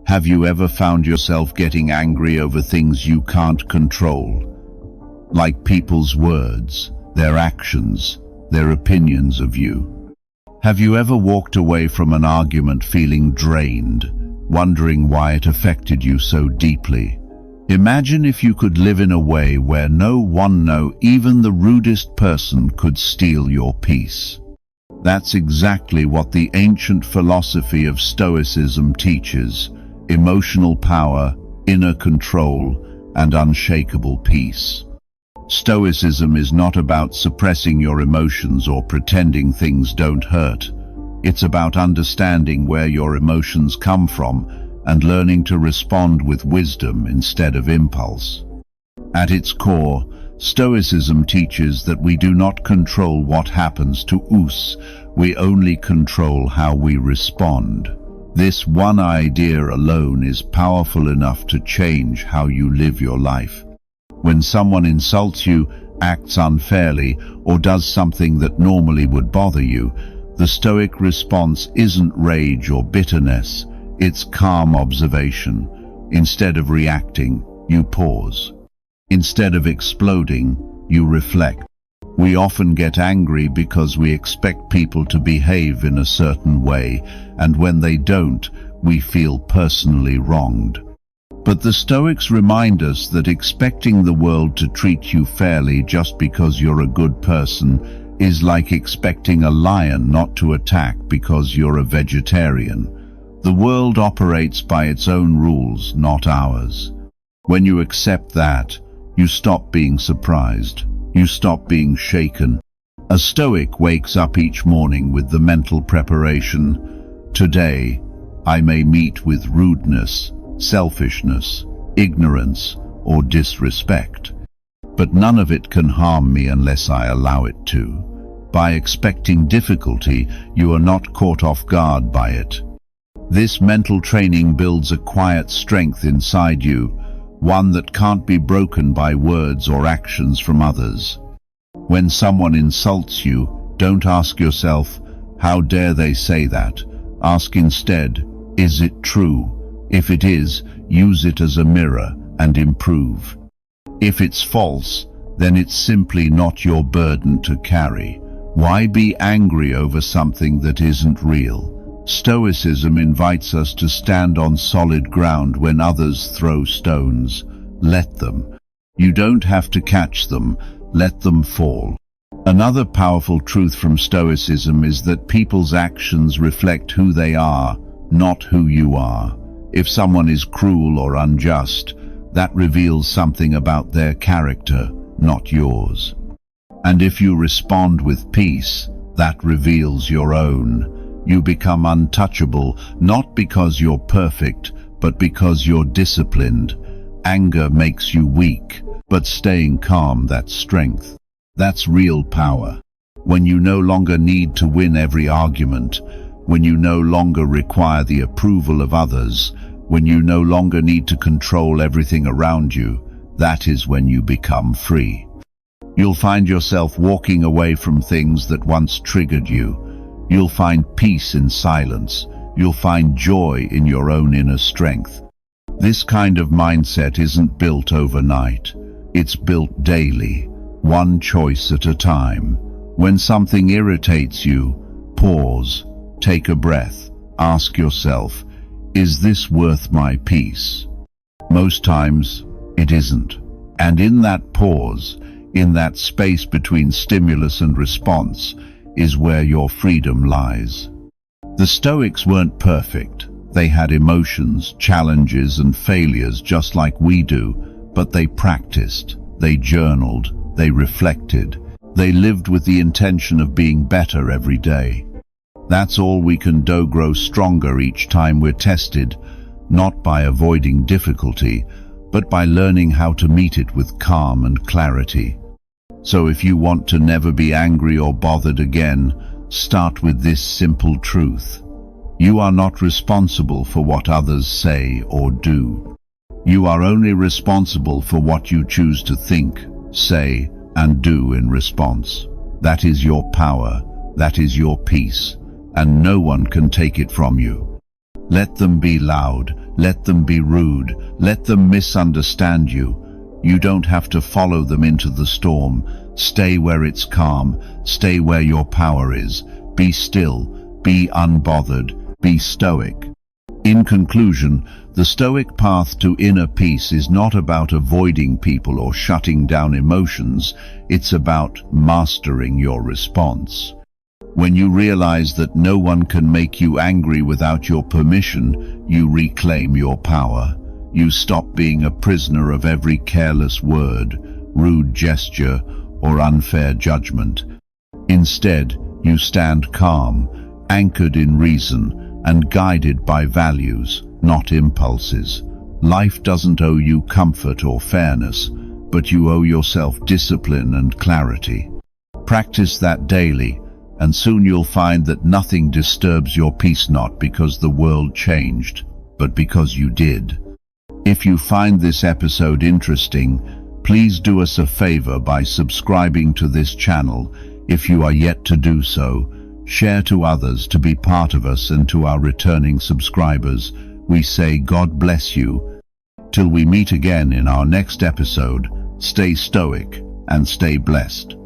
Have you ever found yourself getting angry over things you can't control? Like people's words, their actions, their opinions of you. Have you ever walked away from an argument feeling drained, wondering why it affected you so deeply? Imagine if you could live in a way where no, even the rudest person could steal your peace. That's exactly what the ancient philosophy of Stoicism teaches: emotional power, inner control, and unshakable peace. Stoicism is not about suppressing your emotions or pretending things don't hurt. It's about understanding where your emotions come from and learning to respond with wisdom instead of impulse. At its core, Stoicism teaches that we do not control what happens to us, we only control how we respond. This one idea alone is powerful enough to change how you live your life. When someone insults you, acts unfairly, or does something that normally would bother you, the Stoic response isn't rage or bitterness, it's calm observation. Instead of reacting, you pause. Instead of exploding, you reflect. We often get angry because we expect people to behave in a certain way, and when they don't, we feel personally wronged. But the Stoics remind us that expecting the world to treat you fairly just because you're a good person is like expecting a lion not to attack because you're a vegetarian. The world operates by its own rules, not ours. When you accept that, you stop being surprised. You stop being shaken. A Stoic wakes up each morning with the mental preparation: today, I may meet with rudeness, selfishness, ignorance, or disrespect. But none of it can harm me unless I allow it to. By expecting difficulty, you are not caught off guard by it. This mental training builds a quiet strength inside you, one that can't be broken by words or actions from others. When someone insults you, don't ask yourself, how dare they say that? Ask instead, is it true? If it is, use it as a mirror and improve. If it's false, then it's simply not your burden to carry. Why be angry over something that isn't real? Stoicism invites us to stand on solid ground when others throw stones. Let them. You don't have to catch them. Let them fall. Another powerful truth from Stoicism is that people's actions reflect who they are, not who you are. If someone is cruel or unjust, that reveals something about their character, not yours. And if you respond with peace, that reveals your own. You become untouchable, not because you're perfect, but because you're disciplined. Anger makes you weak, but staying calm, that's strength. That's real power. When you no longer need to win every argument, when you no longer require the approval of others, when you no longer need to control everything around you, that is when you become free. You'll find yourself walking away from things that once triggered you. You'll find peace in silence. You'll find joy in your own inner strength. This kind of mindset isn't built overnight. It's built daily, one choice at a time. When something irritates you, pause, take a breath, ask yourself, is this worth my peace? Most times, it isn't. And in that pause, in that space between stimulus and response, is where your freedom lies. The Stoics weren't perfect. They had emotions, challenges, and failures just like we do, but they practiced, they journaled, they reflected, they lived with the intention of being better every day. That's all we can do: grow stronger each time we're tested, not by avoiding difficulty, but by learning how to meet it with calm and clarity. So if you want to never be angry or bothered again, start with this simple truth. You are not responsible for what others say or do. You are only responsible for what you choose to think, say, and do in response. That is your power, that is your peace, and no one can take it from you. Let them be loud, Let them be rude. Let them misunderstand you. You don't have to follow them into the storm. Stay where it's calm. Stay where your power is. Be still. Be unbothered. Be stoic. In conclusion, the Stoic path to inner peace is not about avoiding people or shutting down emotions. It's about mastering your response. When you realize that no one can make you angry without your permission, you reclaim your power. You stop being a prisoner of every careless word, rude gesture, or unfair judgment. Instead, you stand calm, anchored in reason, and guided by values, not impulses. Life doesn't owe you comfort or fairness, but you owe yourself discipline and clarity. Practice that daily, and soon you'll find that nothing disturbs your peace, not because the world changed, but because you did. If you find this episode interesting, please do us a favor by subscribing to this channel. If you are yet to do so, share to others to be part of us, and to our returning subscribers, we say God bless you. Till we meet again in our next episode, stay stoic and stay blessed.